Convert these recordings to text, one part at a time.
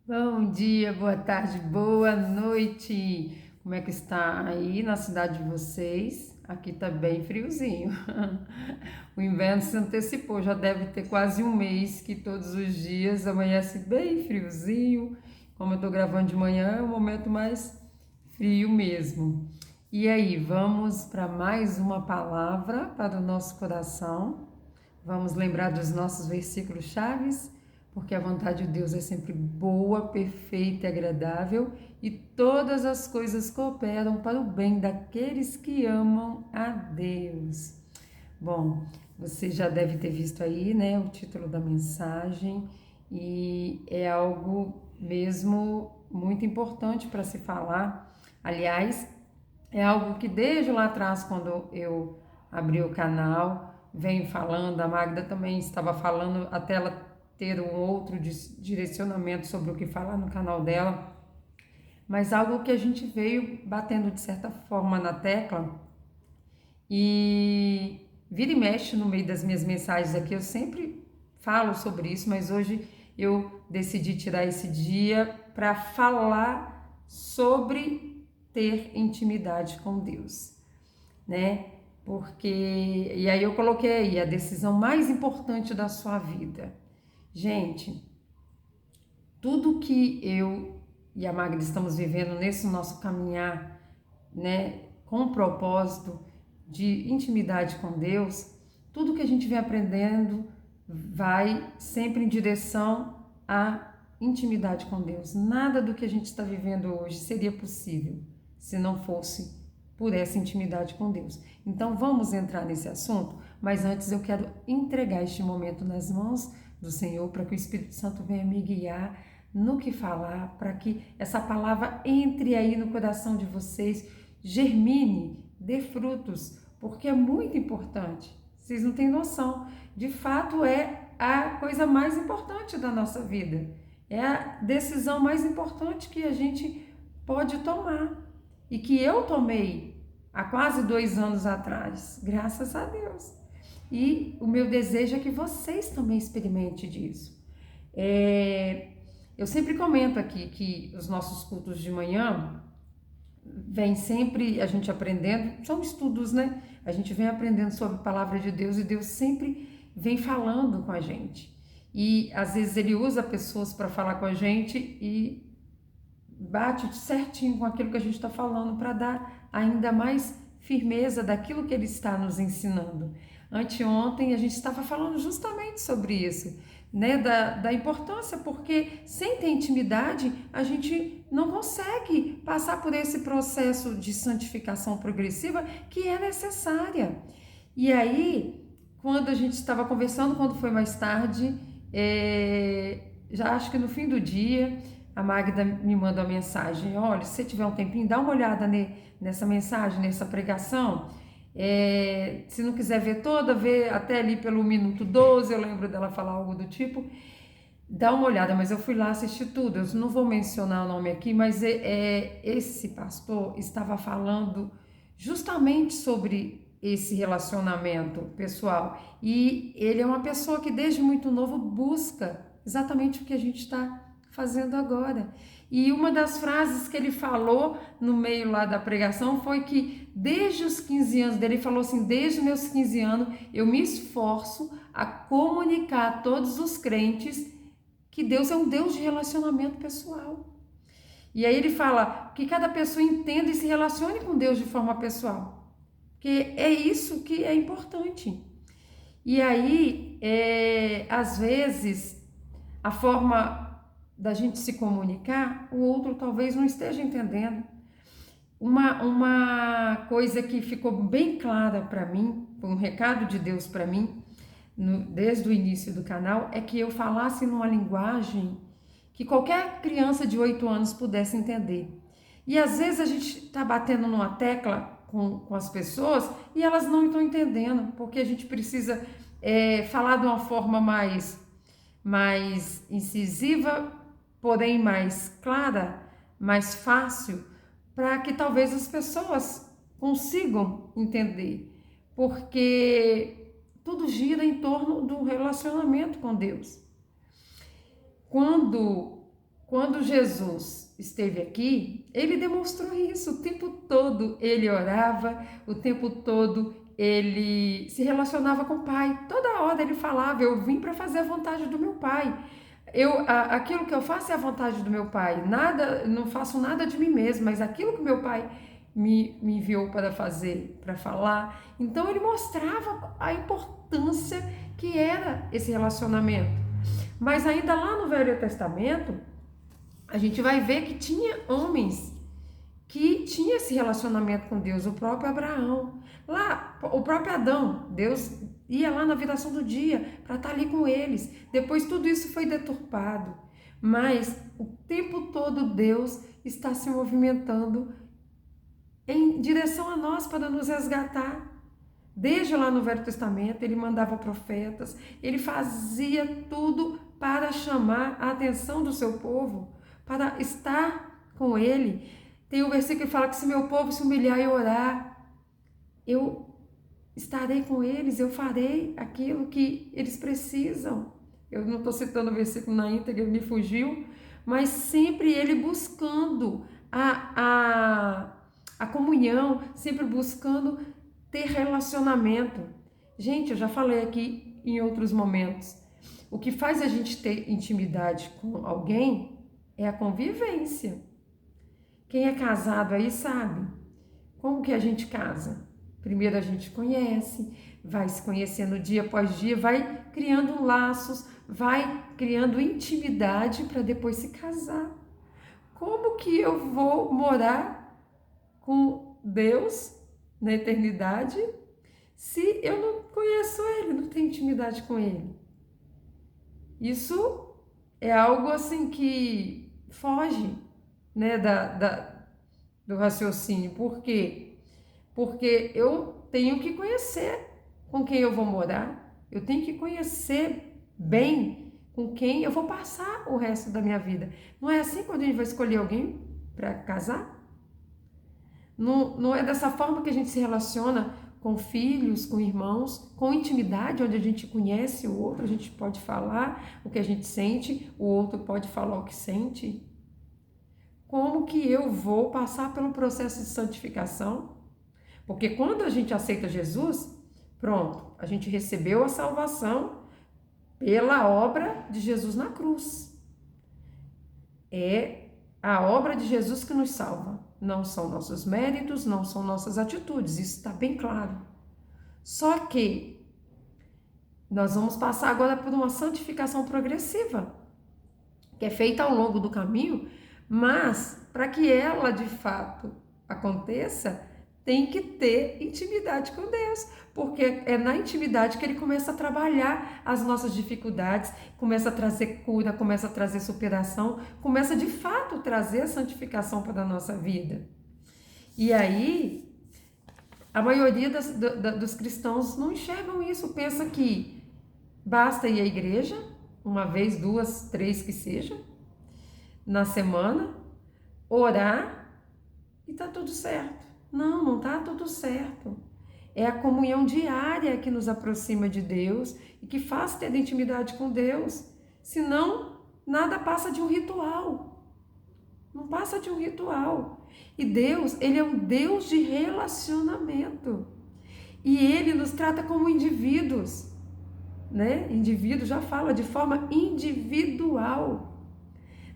Bom dia, boa tarde, boa noite. Como é que está aí na cidade de vocês? Aqui tá bem friozinho. O inverno se antecipou, já deve ter quase um mês que todos os dias amanhece bem friozinho. Como eu tô gravando de manhã, é o momento mais frio mesmo. E aí, vamos para mais uma palavra para o nosso coração. Vamos lembrar dos nossos versículos chaves, porque a vontade de Deus é sempre boa, perfeita e agradável, e todas as coisas cooperam para o bem daqueles que amam a Deus. Bom, você já deve ter visto aí, né, o título da mensagem, e é algo mesmo muito importante para se falar. Aliás, é algo que desde lá atrás, quando eu abri o canal, venho falando, a Magda também estava falando, até ela ter um outro direcionamento sobre o que falar no canal dela, mas algo que a gente veio batendo de certa forma na tecla e vira e mexe no meio das minhas mensagens aqui, eu sempre falo sobre isso, mas hoje eu decidi tirar esse dia para falar sobre ter intimidade com Deus, né? Porque, e aí eu coloquei aí a decisão mais importante da sua vida. Gente, tudo que eu e a Magda estamos vivendo nesse nosso caminhar, né, com o propósito de intimidade com Deus, tudo que a gente vem aprendendo vai sempre em direção à intimidade com Deus. Nada do que a gente está vivendo hoje seria possível se não fosse por essa intimidade com Deus. Então vamos entrar nesse assunto, mas antes eu quero entregar este momento nas mãos do Senhor para que o Espírito Santo venha me guiar no que falar, para que essa palavra entre aí no coração de vocês, germine, dê frutos, porque é muito importante. Vocês não têm noção. De fato, é a coisa mais importante da nossa vida. É a decisão mais importante que a gente pode tomar. E que eu tomei há quase 2 anos atrás, graças a Deus. E o meu desejo é que vocês também experimentem disso. Eu sempre comento aqui que os nossos cultos de manhã vem sempre a gente aprendendo, são estudos, né? A gente vem aprendendo sobre a palavra de Deus e Deus sempre vem falando com a gente. E às vezes ele usa pessoas para falar com a gente e bate certinho com aquilo que a gente está falando para dar ainda mais firmeza daquilo que ele está nos ensinando. Anteontem a gente estava falando justamente sobre isso, né? Da importância, porque sem ter intimidade a gente não consegue passar por esse processo de santificação progressiva que é necessária. E aí, quando a gente estava conversando, quando foi mais tarde, já acho que no fim do dia, a Magda me manda uma mensagem: olha, se você tiver um tempinho, dá uma olhada nessa mensagem, nessa pregação. Se não quiser ver toda, vê até ali pelo minuto 12, eu lembro dela falar algo do tipo. Dá uma olhada, mas eu fui lá assistir tudo. Eu não vou mencionar o nome aqui, mas esse pastor estava falando justamente sobre esse relacionamento pessoal. E ele é uma pessoa que desde muito novo busca exatamente o que a gente está fazendo agora. E uma das frases que ele falou no meio lá da pregação foi que desde os 15 anos dele, ele falou assim: desde os meus 15 anos eu me esforço a comunicar a todos os crentes que Deus é um Deus de relacionamento pessoal. E aí ele fala que cada pessoa entenda e se relacione com Deus de forma pessoal, porque é isso que é importante. E aí, às vezes, a forma da gente se comunicar, o outro talvez não esteja entendendo. Uma coisa que ficou bem clara para mim, foi um recado de Deus para mim, desde o início do canal, é que eu falasse numa linguagem que qualquer criança de 8 anos pudesse entender. E às vezes a gente está batendo numa tecla com as pessoas e elas não estão entendendo, porque a gente precisa falar de uma forma mais incisiva, porém mais clara, mais fácil, para que talvez as pessoas consigam entender, porque tudo gira em torno do relacionamento com Deus. Quando quando Jesus esteve aqui, ele demonstrou isso o tempo todo. Ele orava, o tempo todo ele se relacionava com o Pai. Toda hora ele falava: eu vim para fazer a vontade do meu Pai. Aquilo que eu faço é a vontade do meu Pai. Nada, não faço nada de mim mesmo, mas aquilo que meu Pai me enviou para fazer, para falar. Então ele mostrava a importância que era esse relacionamento. Mas ainda lá no Velho Testamento, a gente vai ver que tinha homens que tinham esse relacionamento com Deus, o próprio Abraão. Lá, o próprio Adão, Deus ia lá na viração do dia para estar ali com eles. Depois tudo isso foi deturpado. Mas o tempo todo Deus está se movimentando em direção a nós para nos resgatar. Desde lá no Velho Testamento, ele mandava profetas, ele fazia tudo para chamar a atenção do seu povo, para estar com ele. Tem um versículo que fala que se meu povo se humilhar e orar, eu estarei com eles, eu farei aquilo que eles precisam. Eu não estou citando o versículo na íntegra, me fugiu, mas sempre ele buscando a comunhão, sempre buscando ter relacionamento. Gente, eu já falei aqui em outros momentos, o que faz a gente ter intimidade com alguém é a convivência. Quem é casado aí sabe como que a gente casa. Primeiro a gente conhece, vai se conhecendo dia após dia, vai criando laços, vai criando intimidade para depois se casar. Como que eu vou morar com Deus na eternidade se eu não conheço Ele, não tenho intimidade com Ele? Isso é algo assim que foge, né, do raciocínio. Por quê? Porque eu tenho que conhecer com quem eu vou morar, eu tenho que conhecer bem com quem eu vou passar o resto da minha vida. Não é assim quando a gente vai escolher alguém para casar? Não é dessa forma que a gente se relaciona com filhos, com irmãos, com intimidade, onde a gente conhece o outro, a gente pode falar o que a gente sente, o outro pode falar o que sente. Como que eu vou passar pelo processo de santificação? Porque quando a gente aceita Jesus, pronto, a gente recebeu a salvação pela obra de Jesus na cruz. É a obra de Jesus que nos salva. Não são nossos méritos, não são nossas atitudes, isso está bem claro. Só que nós vamos passar agora por uma santificação progressiva, que é feita ao longo do caminho, mas para que ela de fato aconteça, tem que ter intimidade com Deus, porque é na intimidade que Ele começa a trabalhar as nossas dificuldades, começa a trazer cura, começa a trazer superação, começa de fato a trazer a santificação para a nossa vida. E aí, a maioria dos cristãos não enxergam isso, pensa que basta ir à igreja, uma vez, duas, três que seja, na semana, orar e tá tudo certo. Não, não tá tudo certo. É a comunhão diária que nos aproxima de Deus e que faz ter intimidade com Deus. Senão, nada passa de um ritual. Não passa de um ritual. E Deus, Ele é um Deus de relacionamento. E Ele nos trata como indivíduos, né? Indivíduo já fala de forma individual.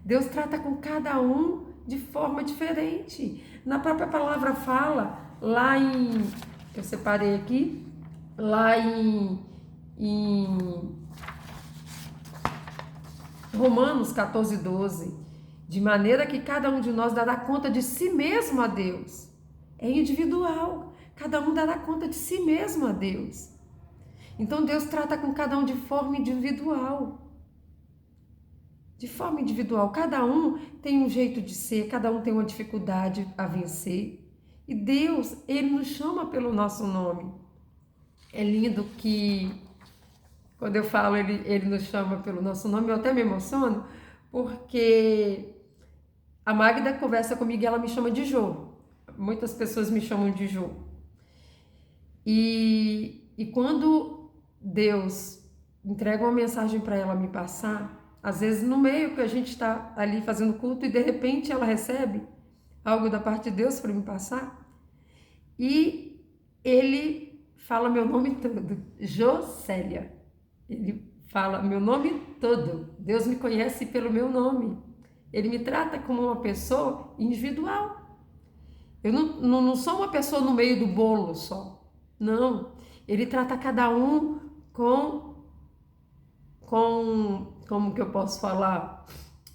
Deus trata com cada um de forma diferente. Na própria palavra fala, lá em, eu separei aqui, lá em Romanos 14:12, de maneira que cada um de nós dará conta de si mesmo a Deus. É individual, cada um dará conta de si mesmo a Deus. Então Deus trata com cada um de forma individual. De forma individual, cada um tem um jeito de ser, cada um tem uma dificuldade a vencer. E Deus, Ele nos chama pelo nosso nome. É lindo que, quando eu falo Ele nos chama pelo nosso nome, eu até me emociono, porque a Magda conversa comigo e ela me chama de Jô. Muitas pessoas me chamam de Jô. E quando Deus entrega uma mensagem para ela me passar, Às vezes no meio que a gente está ali fazendo culto e de repente ela recebe algo da parte de Deus para me passar e ele fala meu nome todo, Jocélia. Ele fala meu nome todo. Deus me conhece pelo meu nome. Ele me trata como uma pessoa individual. Eu não sou uma pessoa no meio do bolo só. Não. Ele trata cada um como que eu posso falar?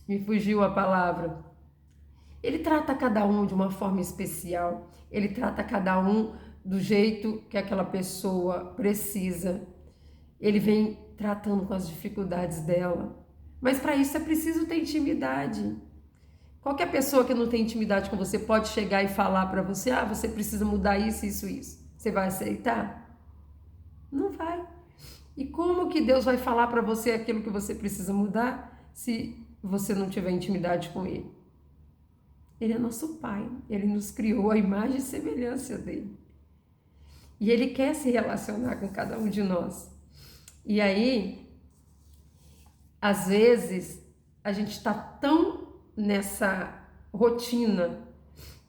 Me fugiu a palavra. Ele trata cada um de uma forma especial. Ele trata cada um do jeito que aquela pessoa precisa. Ele vem tratando com as dificuldades dela. Mas para isso é preciso ter intimidade. Qualquer pessoa que não tem intimidade com você pode chegar e falar para você, você precisa mudar isso, isso, isso. Você vai aceitar? Não vai. E como que Deus vai falar para você aquilo que você precisa mudar se você não tiver intimidade com Ele? Ele é nosso Pai. Ele nos criou à imagem e semelhança dele. E Ele quer se relacionar com cada um de nós. E aí, às vezes, a gente está tão nessa rotina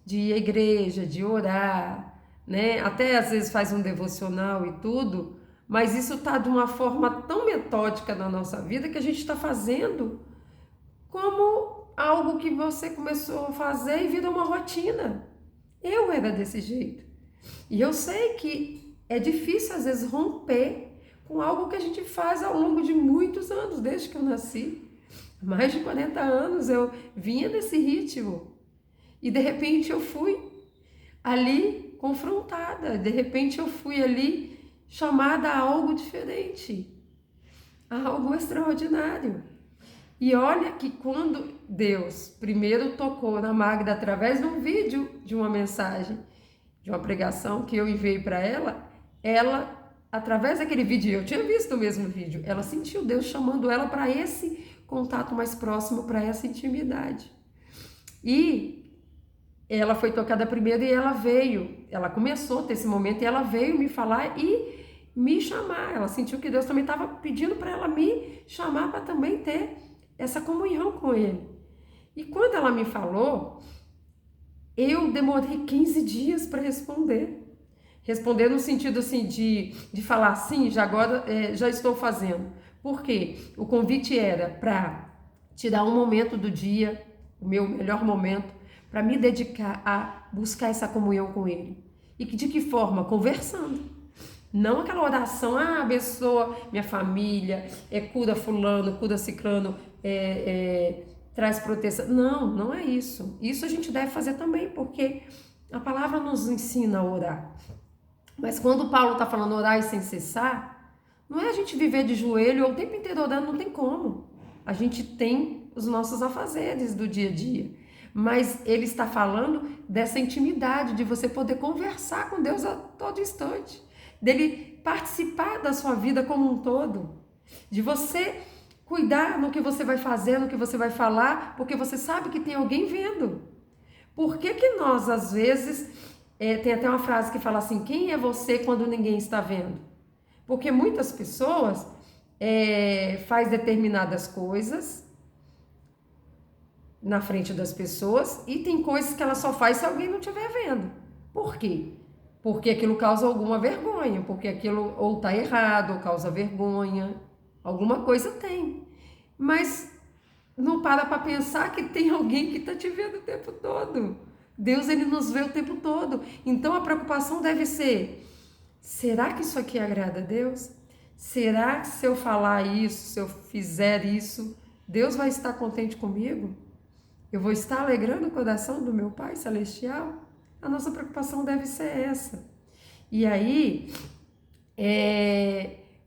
de ir à igreja, de orar, né? Até às vezes faz um devocional e tudo, mas isso está de uma forma tão metódica na nossa vida que a gente está fazendo como algo que você começou a fazer e vira uma rotina. Eu era desse jeito. E eu sei que é difícil às vezes romper com algo que a gente faz ao longo de muitos anos, desde que eu nasci. Há mais de 40 anos eu vinha nesse ritmo. E de repente eu fui ali confrontada, de repente eu fui ali chamada a algo diferente, a algo extraordinário. E olha que quando Deus primeiro tocou na Magda através de um vídeo, de uma mensagem, de uma pregação que eu enviei para ela, através daquele vídeo, eu tinha visto o mesmo vídeo, ela sentiu Deus chamando ela para esse contato mais próximo, para essa intimidade. E ela foi tocada primeiro e ela começou a ter esse momento e ela veio me falar e me chamar. Ela sentiu que Deus também estava pedindo para ela me chamar para também ter essa comunhão com Ele. E quando ela me falou, eu demorei 15 dias para responder. Responder no sentido assim de falar sim, já estou fazendo. Por quê? O convite era para tirar um momento do dia, o meu melhor momento, para me dedicar a buscar essa comunhão com Ele. E de que forma? Conversando. Não aquela oração, abençoa minha família, cura fulano, cura ciclano, traz proteção. Não, não é isso. Isso a gente deve fazer também, porque a palavra nos ensina a orar. Mas quando Paulo está falando orar e sem cessar, não é a gente viver de joelho ou o tempo inteiro orando, não tem como. A gente tem os nossos afazeres do dia a dia. Mas ele está falando dessa intimidade, de você poder conversar com Deus a todo instante. Dele participar da sua vida como um todo. De você cuidar no que você vai fazer, no que você vai falar, porque você sabe que tem alguém vendo. Por que nós, às vezes... tem até uma frase que fala assim, quem é você quando ninguém está vendo? Porque muitas pessoas faz determinadas coisas na frente das pessoas e tem coisas que ela só faz se alguém não estiver vendo. Por quê? Porque aquilo causa alguma vergonha, porque aquilo ou está errado, ou causa vergonha, alguma coisa tem. Mas não para pensar que tem alguém que está te vendo o tempo todo. Deus, ele nos vê o tempo todo. Então a preocupação deve ser, será que isso aqui agrada a Deus? Será que se eu falar isso, se eu fizer isso, Deus vai estar contente comigo? Eu vou estar alegrando o coração do meu Pai Celestial? A nossa preocupação deve ser essa. E aí,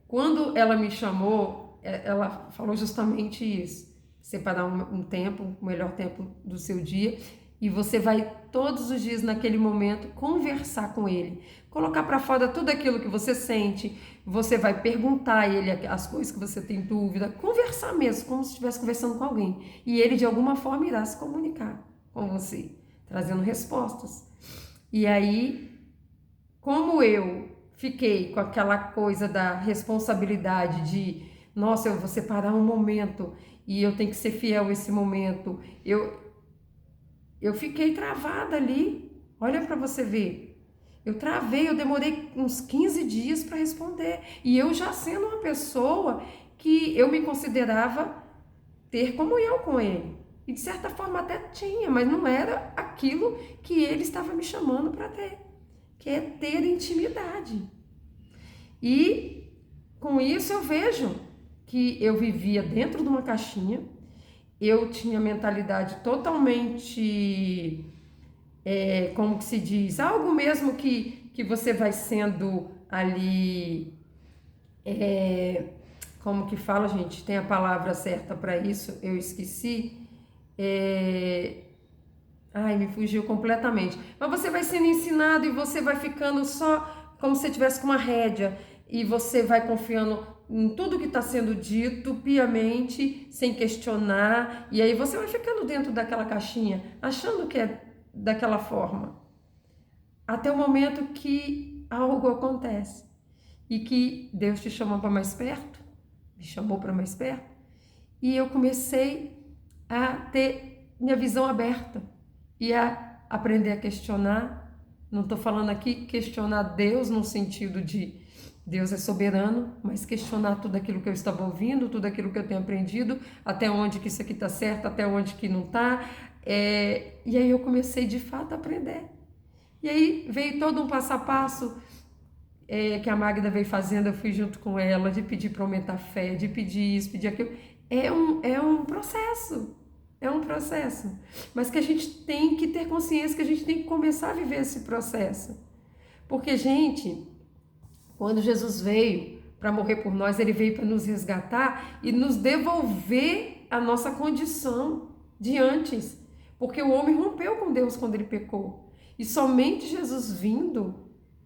quando ela me chamou, ela falou justamente isso. Separar um tempo, o melhor tempo do seu dia, e você vai todos os dias naquele momento conversar com ele, colocar para fora tudo aquilo que você sente, você vai perguntar a ele as coisas que você tem dúvida, conversar mesmo, como se estivesse conversando com alguém, e ele de alguma forma irá se comunicar com você, trazendo respostas. E aí, como eu fiquei com aquela coisa da responsabilidade de, nossa, eu vou separar um momento e eu tenho que ser fiel a esse momento. Eu fiquei travada ali. Olha para você ver. Eu travei, eu demorei uns 15 dias para responder. E eu já sendo uma pessoa que eu me considerava ter comunhão com ele. E de certa forma até tinha, mas não era aquilo que ele estava me chamando para ter, que é ter intimidade. E com isso eu vejo que eu vivia dentro de uma caixinha, eu tinha mentalidade totalmente, como que se diz, algo mesmo que você vai sendo ali, como que fala, gente, tem a palavra certa para isso, eu esqueci, ai, me fugiu completamente, mas você vai sendo ensinado e você vai ficando só como se você tivesse com uma rédea, e você vai confiando em tudo que está sendo dito piamente, sem questionar, e aí você vai ficando dentro daquela caixinha, achando que é daquela forma, até o momento que algo acontece, e que Deus te chama para mais perto, me chamou para mais perto, e eu comecei a ter minha visão aberta, e a aprender a questionar. Não estou falando aqui questionar Deus no sentido de Deus é soberano, mas questionar tudo aquilo que eu estava ouvindo, tudo aquilo que eu tenho aprendido, até onde que isso aqui está certo, até onde que não está. E aí eu comecei de fato a aprender. E aí veio todo um passo a passo que a Magda veio fazendo, eu fui junto com ela, de pedir para aumentar a fé, de pedir isso, pedir aquilo. É um processo. É um processo, mas que a gente tem que ter consciência, que a gente tem que começar a viver esse processo. Porque, gente, quando Jesus veio para morrer por nós, ele veio para nos resgatar e nos devolver a nossa condição de antes. Porque o homem rompeu com Deus quando ele pecou. E somente Jesus vindo,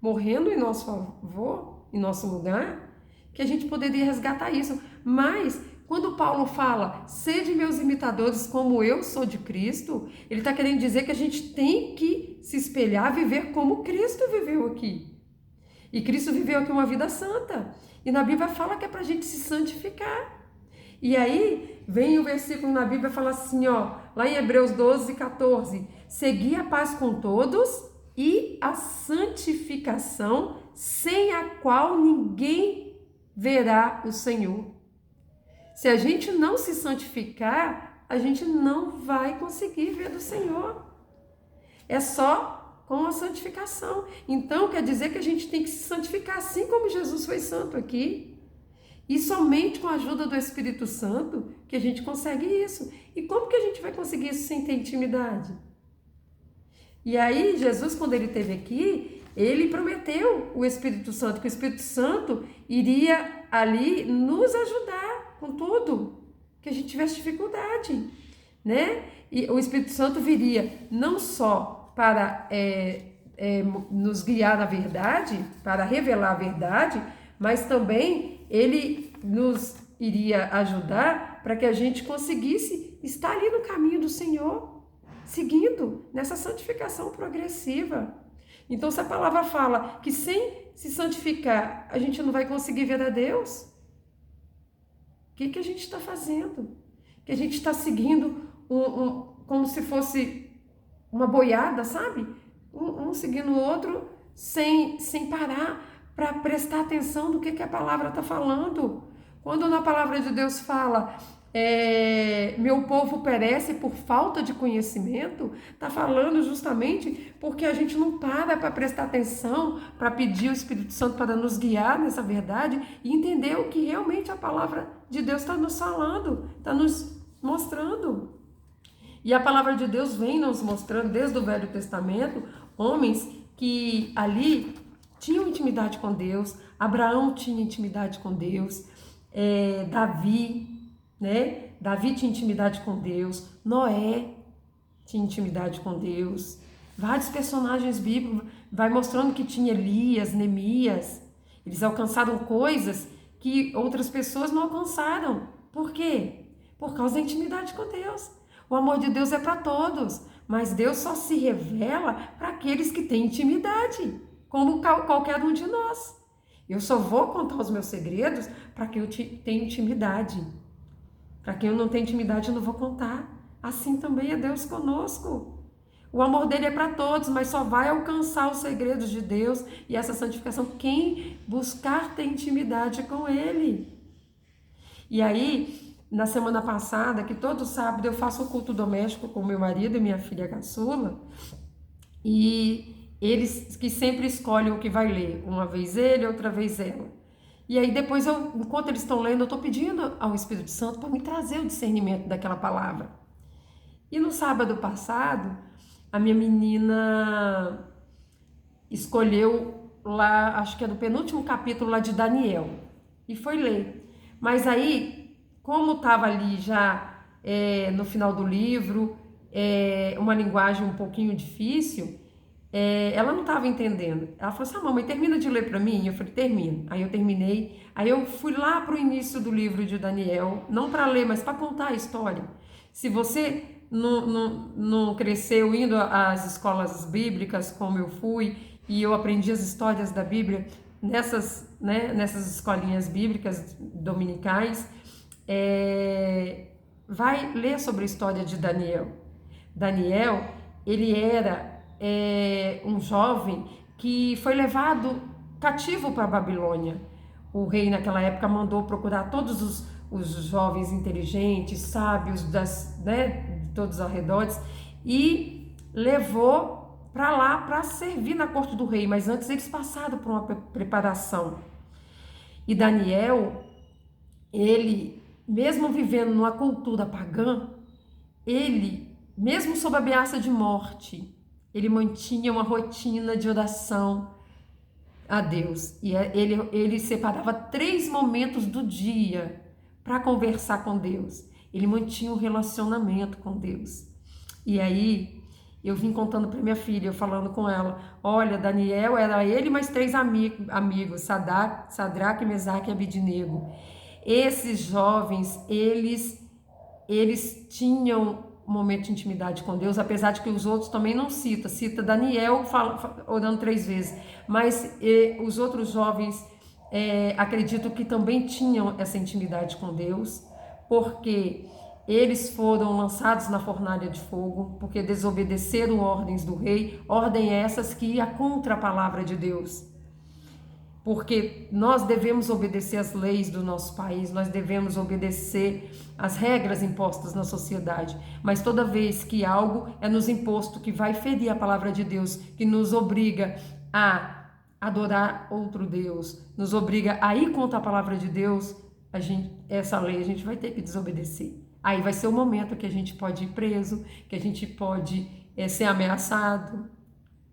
morrendo em nosso favor, em nosso lugar, que a gente poderia resgatar isso. Mas quando Paulo fala, sede meus imitadores como eu sou de Cristo, ele está querendo dizer que a gente tem que se espelhar, viver como Cristo viveu aqui. E Cristo viveu aqui uma vida santa. E na Bíblia fala que é para a gente se santificar. E aí vem o versículo na Bíblia e fala assim, ó, lá em Hebreus 12, 14, segui a paz com todos e a santificação, sem a qual ninguém verá o Senhor. Se a gente não se santificar, a gente não vai conseguir ver do Senhor. É só com a santificação. Então, quer dizer que a gente tem que se santificar assim como Jesus foi santo aqui. E somente com a ajuda do Espírito Santo que a gente consegue isso. E como que a gente vai conseguir isso sem ter intimidade? E aí, Jesus, quando ele esteve aqui, ele prometeu o Espírito Santo, que o Espírito Santo iria ali nos ajudar com tudo, que a gente tivesse dificuldade, né? E o Espírito Santo viria não só para nos guiar na verdade, para revelar a verdade, mas também ele nos iria ajudar para que a gente conseguisse estar ali no caminho do Senhor, seguindo nessa santificação progressiva. Então, se a palavra fala que sem se santificar a gente não vai conseguir ver a Deus, o que a gente está fazendo? Que a gente está seguindo como se fosse uma boiada, sabe? Um seguindo o outro sem parar para prestar atenção no que a palavra está falando. Quando na palavra de Deus fala, meu povo perece por falta de conhecimento, está falando justamente porque a gente não para prestar atenção, para pedir o Espírito Santo para nos guiar nessa verdade e entender o que realmente a palavra de Deus está nos falando, está nos mostrando. E a palavra de Deus vem nos mostrando, desde o Velho Testamento, homens que ali tinham intimidade com Deus. Abraão tinha intimidade com Deus, Davi, né? Davi tinha intimidade com Deus, Noé tinha intimidade com Deus. Vários personagens bíblicos vai mostrando que tinha Elias, Neemias. Eles alcançaram coisas que outras pessoas não alcançaram. Por quê? Por causa da intimidade com Deus. O amor de Deus é para todos, mas Deus só se revela para aqueles que têm intimidade, como qualquer um de nós. Eu só vou contar os meus segredos para que eu tenha intimidade. Para quem eu não tenho intimidade, eu não vou contar. Assim também é Deus conosco. O amor dele é para todos, mas só vai alcançar os segredos de Deus e essa santificação quem buscar ter intimidade com ele. E aí, na semana passada, que todo sábado eu faço o culto doméstico com meu marido e minha filha caçula, e eles que sempre escolhem o que vai ler, uma vez ele, outra vez ela. E aí depois, enquanto eles estão lendo, eu estou pedindo ao Espírito Santo para me trazer o discernimento daquela palavra. E no sábado passado, a minha menina escolheu lá, acho que é do penúltimo capítulo lá de Daniel, e foi ler. Mas aí, como estava ali já no final do livro, uma linguagem um pouquinho difícil, ela não estava entendendo. Ela falou assim, mamãe, termina de ler para mim? Eu falei, termino. Aí eu terminei, aí eu fui lá para o início do livro de Daniel, não para ler, mas para contar a história. Se você não cresceu indo às escolas bíblicas como eu fui, e eu aprendi as histórias da Bíblia nessas escolinhas bíblicas dominicais, vai ler sobre a história de Daniel. Daniel, ele era um jovem que foi levado cativo para a Babilônia. O rei naquela época mandou procurar todos os jovens inteligentes, sábios de todos os arredores e levou para lá para servir na corte do rei, mas antes eles passaram por uma preparação. E Daniel, ele, mesmo vivendo numa cultura pagã, ele, mesmo sob ameaça de morte, ele mantinha uma rotina de oração a Deus. E ele separava 3 momentos do dia para conversar com Deus. Ele mantinha um relacionamento com Deus. E aí, eu vim contando para minha filha, eu falando com ela, olha, Daniel era ele mais 3 amigos, Sadraque, Mesaque e Abidnego. Esses jovens, eles tinham um momento de intimidade com Deus, apesar de que os outros também não cita Daniel orando 3 vezes, mas os outros jovens acredito que também tinham essa intimidade com Deus, porque eles foram lançados na fornalha de fogo, porque desobedeceram ordens do rei, ordem essas que ia contra a palavra de Deus. Porque nós devemos obedecer às leis do nosso país, nós devemos obedecer às regras impostas na sociedade, mas toda vez que algo é nos imposto que vai ferir a palavra de Deus, que nos obriga a adorar outro Deus, nos obriga a ir contra a palavra de Deus, essa lei a gente vai ter que desobedecer. Aí vai ser o momento que a gente pode ir preso, que a gente pode ser ameaçado.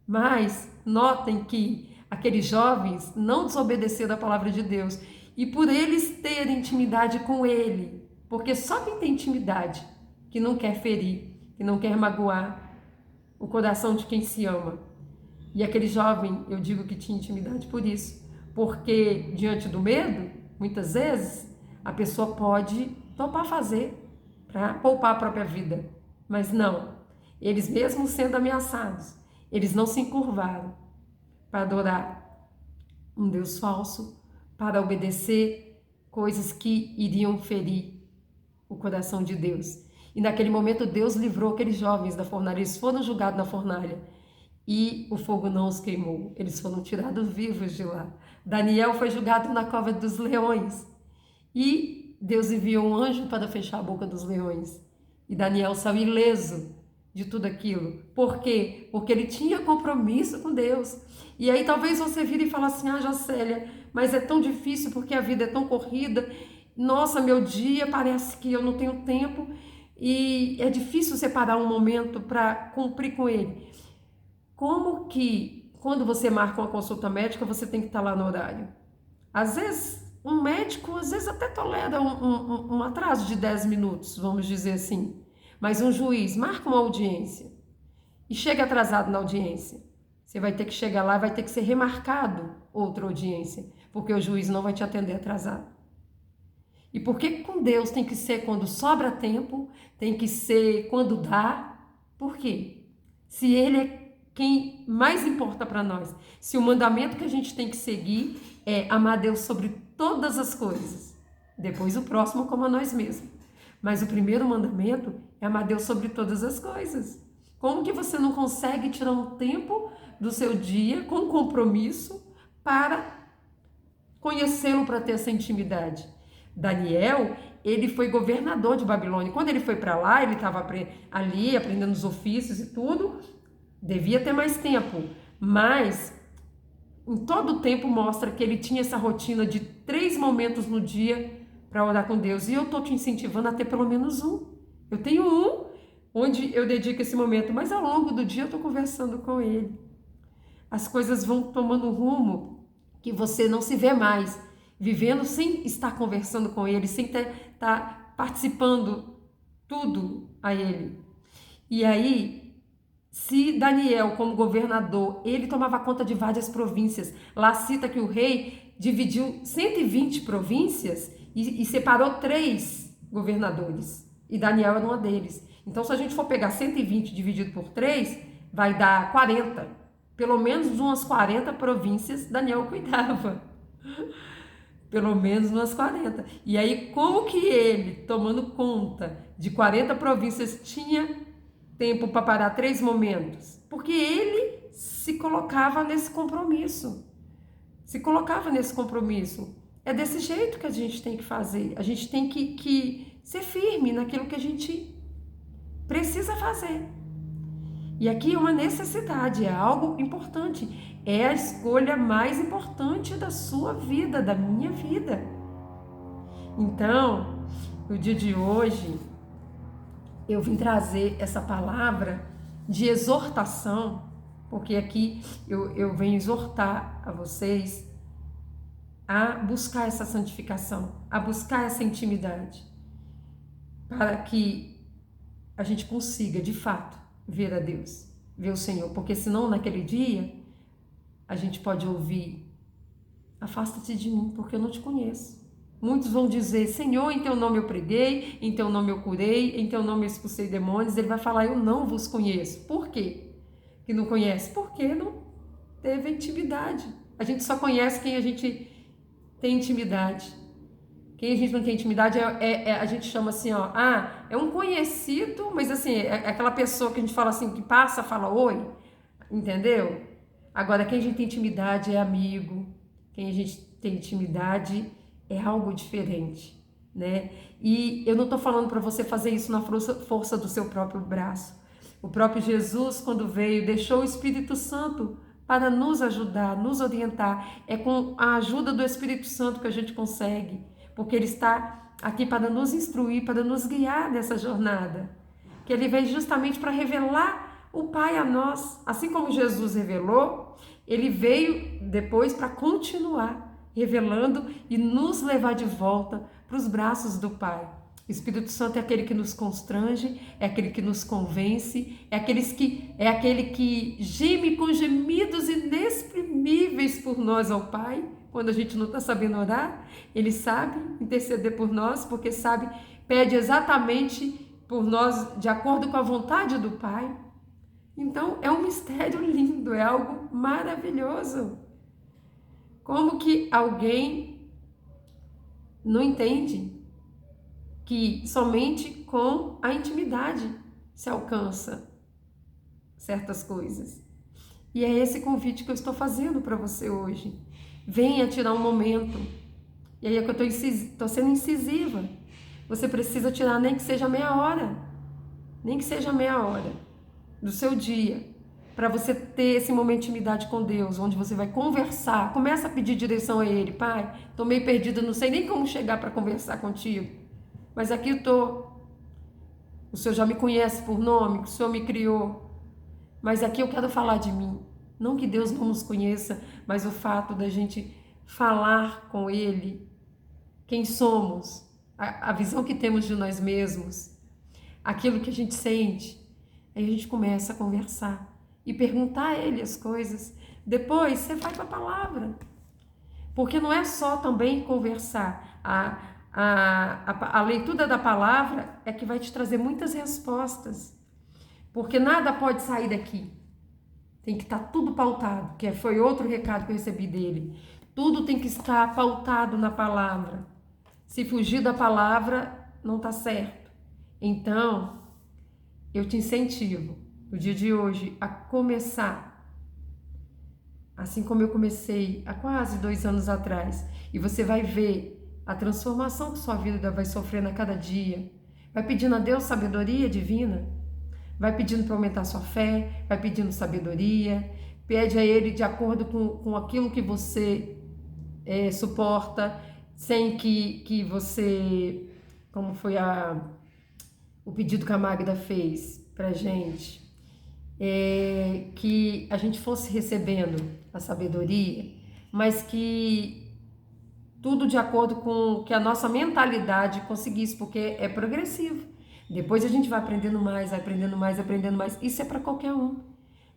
Mas notem que aqueles jovens não desobedeceram a palavra de Deus. E por eles terem intimidade com ele, porque só quem tem intimidade, que não quer ferir, que não quer magoar o coração de quem se ama. E aquele jovem, eu digo que tinha intimidade por isso. Porque diante do medo, muitas vezes, a pessoa pode topar fazer para poupar a própria vida. Mas não, eles mesmo sendo ameaçados, eles não se encurvaram para adorar um Deus falso, para obedecer coisas que iriam ferir o coração de Deus. E naquele momento Deus livrou aqueles jovens da fornalha, eles foram julgados na fornalha e o fogo não os queimou, eles foram tirados vivos de lá. Daniel foi julgado na cova dos leões e Deus enviou um anjo para fechar a boca dos leões. E Daniel saiu ileso de tudo aquilo. Por quê? Porque ele tinha compromisso com Deus. E aí talvez você vire e fale assim, Jocélia, mas é tão difícil porque a vida é tão corrida. Nossa, meu dia parece que eu não tenho tempo e é difícil separar um momento para cumprir com ele. Como que quando você marca uma consulta médica, você tem que estar lá no horário? Às vezes um médico, às vezes até tolera um atraso de 10 minutos, vamos dizer assim. Mas um juiz marca uma audiência e chega atrasado na audiência. Você vai ter que chegar lá e vai ter que ser remarcado outra audiência, porque o juiz não vai te atender atrasado. E por que com Deus tem que ser quando sobra tempo, tem que ser quando dá? Por quê? Se Ele é quem mais importa para nós, se o mandamento que a gente tem que seguir é amar Deus sobre todas as coisas, depois o próximo como a nós mesmos. Mas o primeiro mandamento é amar Deus sobre todas as coisas. Como que você não consegue tirar um tempo do seu dia com compromisso para conhecê-lo, para ter essa intimidade? Daniel, ele foi governador de Babilônia. Quando ele foi para lá, ele estava ali aprendendo os ofícios e tudo. Devia ter mais tempo, mas em todo o tempo mostra que ele tinha essa rotina de 3 momentos no dia para orar com Deus. E eu estou te incentivando a ter pelo menos um. Eu tenho um onde eu dedico esse momento, mas ao longo do dia eu estou conversando com ele. As coisas vão tomando um rumo que você não se vê mais, vivendo sem estar conversando com ele, sem estar participando tudo a ele. E aí, se Daniel, como governador, ele tomava conta de várias províncias, lá cita que o rei dividiu 120 províncias e separou 3 governadores, e Daniel era uma deles. Então, se a gente for pegar 120 dividido por 3, vai dar 40. Pelo menos umas 40 províncias Daniel cuidava. Pelo menos umas 40. E aí, como que ele, tomando conta de 40 províncias, tinha tempo para parar 3 momentos? Porque ele se colocava nesse compromisso. Se colocava nesse compromisso. É desse jeito que a gente tem que fazer. A gente tem que ser firme naquilo que a gente precisa fazer. E aqui é uma necessidade, é algo importante. É a escolha mais importante da sua vida, da minha vida. Então, no dia de hoje, eu vim trazer essa palavra de exortação, porque aqui eu venho exortar a vocês a buscar essa santificação, a buscar essa intimidade, para que a gente consiga, de fato, ver a Deus, ver o Senhor, porque senão naquele dia a gente pode ouvir: afasta-te de mim, porque eu não te conheço. Muitos vão dizer: Senhor, em teu nome eu preguei, em teu nome eu curei, em teu nome eu expulsei demônios. Ele vai falar: eu não vos conheço. Por quê que não conhece? Porque não teve intimidade. A gente só conhece quem a gente tem intimidade. Quem a gente não tem intimidade a gente chama assim, ó, é um conhecido, mas assim, é aquela pessoa que a gente fala assim, que passa, fala oi, entendeu? Agora, quem a gente tem intimidade é amigo, quem a gente tem intimidade é algo diferente, né? E eu não tô falando para você fazer isso na força do seu próprio braço. O próprio Jesus, quando veio, deixou o Espírito Santo para nos ajudar, nos orientar. É com a ajuda do Espírito Santo que a gente consegue, porque ele está aqui para nos instruir, para nos guiar nessa jornada. Que ele veio justamente para revelar o Pai a nós. Assim como Jesus revelou, ele veio depois para continuar revelando e nos levar de volta para os braços do Pai. O Espírito Santo é aquele que nos constrange, é aquele que nos convence, é aquele que geme com gemidos inexprimíveis por nós ao Pai. Quando a gente não está sabendo orar, ele sabe interceder por nós, porque sabe, pede exatamente por nós de acordo com a vontade do Pai. Então, é um mistério lindo, é algo maravilhoso. Como que alguém não entende que somente com a intimidade se alcança certas coisas? E é esse convite que eu estou fazendo para você hoje. Venha tirar um momento. E aí é que eu estou sendo incisiva. Você precisa tirar nem que seja meia hora. Nem que seja meia hora do seu dia. Para você ter esse momento de intimidade com Deus. Onde você vai conversar. Começa a pedir direção a Ele. Pai, estou meio perdida. Não sei nem como chegar para conversar contigo. Mas aqui eu estou. O Senhor já me conhece por nome. O Senhor me criou. Mas aqui eu quero falar de mim. Não que Deus não nos conheça, mas o fato da gente falar com Ele, quem somos, a visão que temos de nós mesmos, aquilo que a gente sente, aí a gente começa a conversar e perguntar a Ele as coisas. Depois você vai para a palavra, porque não é só também conversar, a leitura da palavra é que vai te trazer muitas respostas, porque nada pode sair daqui. Tem que estar tudo pautado, que foi outro recado que eu recebi dele. Tudo tem que estar pautado na palavra. Se fugir da palavra, não está certo. Então, eu te incentivo, no dia de hoje, a começar, assim como eu comecei há quase 2 anos atrás, e você vai ver a transformação que sua vida vai sofrendo a cada dia. Vai pedindo a Deus sabedoria divina, vai pedindo para aumentar sua fé, vai pedindo sabedoria, pede a Ele de acordo com aquilo que você suporta, sem que você, como foi o pedido que a Magda fez pra gente, que a gente fosse recebendo a sabedoria, mas que tudo de acordo com que a nossa mentalidade conseguisse, porque é progressivo. Depois a gente vai aprendendo mais, vai aprendendo mais, aprendendo mais. Isso é para qualquer um.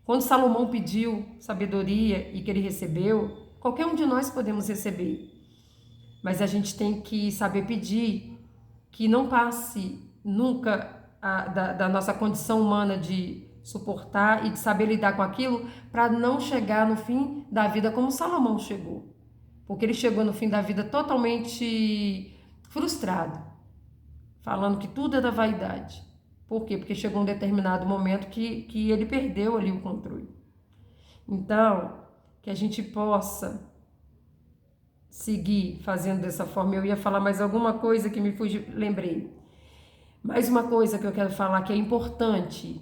Quando Salomão pediu sabedoria e que ele recebeu, qualquer um de nós podemos receber. Mas a gente tem que saber pedir que não passe nunca da nossa condição humana de suportar e de saber lidar com aquilo, para não chegar no fim da vida como Salomão chegou. Porque ele chegou no fim da vida totalmente frustrado, falando que tudo é da vaidade. Por quê? Porque chegou um determinado momento que ele perdeu ali o controle. Então, que a gente possa seguir fazendo dessa forma. Eu ia falar mais alguma coisa que me fugiu, lembrei. Mais uma coisa que eu quero falar que é importante.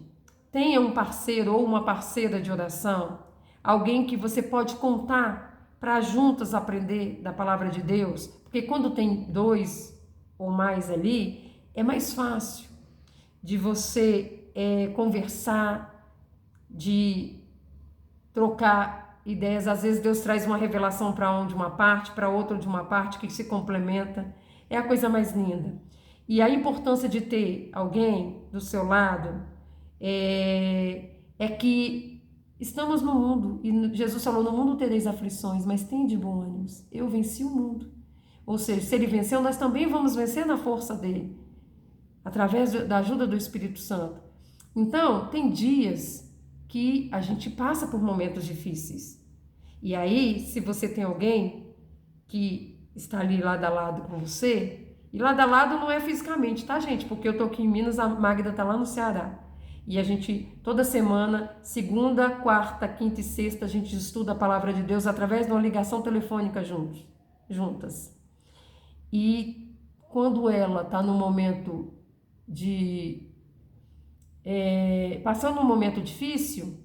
Tenha um parceiro ou uma parceira de oração, alguém que você pode contar para juntas aprender da palavra de Deus, porque quando tem 2 ou mais ali, é mais fácil de você conversar, de trocar ideias. Às vezes Deus traz uma revelação para um de uma parte, para outro de uma parte, que se complementa. É a coisa mais linda. E a importância de ter alguém do seu lado é que estamos no mundo, e Jesus falou, no mundo tereis aflições, mas tem de bom ânimo, eu venci o mundo. Ou seja, se ele venceu, nós também vamos vencer na força dele, através da ajuda do Espírito Santo. Então, tem dias que a gente passa por momentos difíceis. E aí, se você tem alguém que está ali lado a lado com você, e lado a lado não é fisicamente, tá, gente? Porque eu tô aqui em Minas, a Magda tá lá no Ceará. E a gente, toda semana, segunda, quarta, quinta e sexta, a gente estuda a palavra de Deus através de uma ligação telefônica juntas. E quando ela tá no momento passando um momento difícil,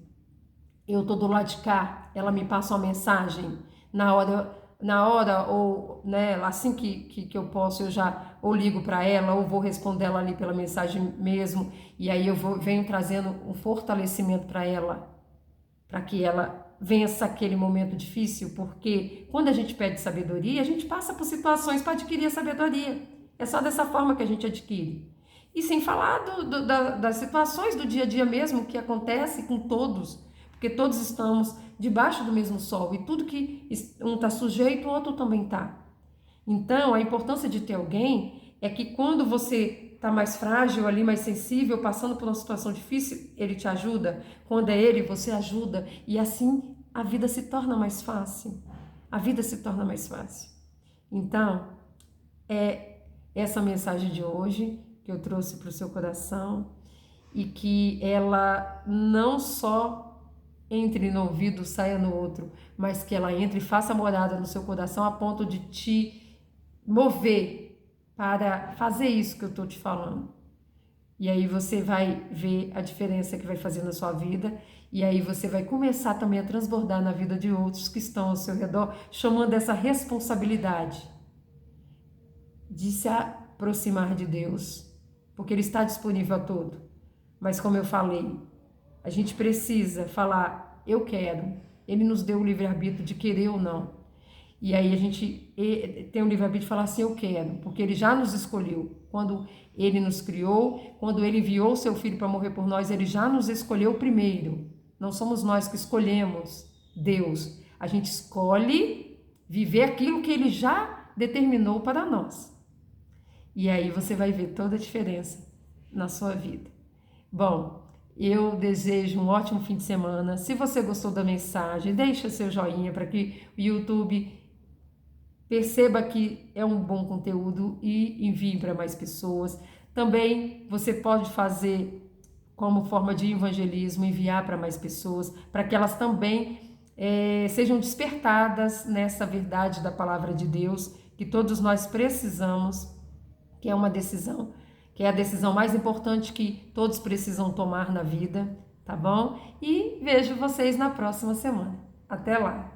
eu tô do lado de cá, ela me passa uma mensagem, na hora ou, né, assim que eu posso, eu já ou ligo para ela, ou vou responder ela ali pela mensagem mesmo, e aí eu venho trazendo um fortalecimento para ela, para que ela vença aquele momento difícil, porque quando a gente pede sabedoria, a gente passa por situações para adquirir a sabedoria. É só dessa forma que a gente adquire. E sem falar das situações do dia a dia mesmo, que acontece com todos, porque todos estamos debaixo do mesmo sol, e tudo que um está sujeito, o outro também está. Então, a importância de ter alguém é que quando você está mais frágil ali, mais sensível, passando por uma situação difícil, ele te ajuda. Quando é ele, você ajuda. E assim, a vida se torna mais fácil. A vida se torna mais fácil. Então, é essa mensagem de hoje que eu trouxe para o seu coração, e que ela não só entre no ouvido, saia no outro, mas que ela entre e faça morada no seu coração a ponto de te mover para fazer isso que eu estou te falando. E aí você vai ver a diferença que vai fazer na sua vida, e aí você vai começar também a transbordar na vida de outros que estão ao seu redor, chamando essa responsabilidade de se aproximar de Deus, porque Ele está disponível a todo. Mas como eu falei, a gente precisa falar, eu quero. Ele nos deu o livre-arbítrio de querer ou não. E aí a gente tem o livre-arbítrio de falar assim, eu quero, porque Ele já nos escolheu. Quando Ele nos criou, quando Ele enviou o seu Filho para morrer por nós, Ele já nos escolheu primeiro. Não somos nós que escolhemos Deus. A gente escolhe viver aquilo que Ele já determinou para nós. E aí você vai ver toda a diferença na sua vida. Bom, eu desejo um ótimo fim de semana. Se você gostou da mensagem, deixa seu joinha para que o YouTube perceba que é um bom conteúdo e envie para mais pessoas. Também você pode fazer como forma de evangelismo, enviar para mais pessoas, para que elas também sejam despertadas nessa verdade da palavra de Deus, que todos nós precisamos, que é uma decisão, que é a decisão mais importante que todos precisam tomar na vida, tá bom? E vejo vocês na próxima semana. Até lá!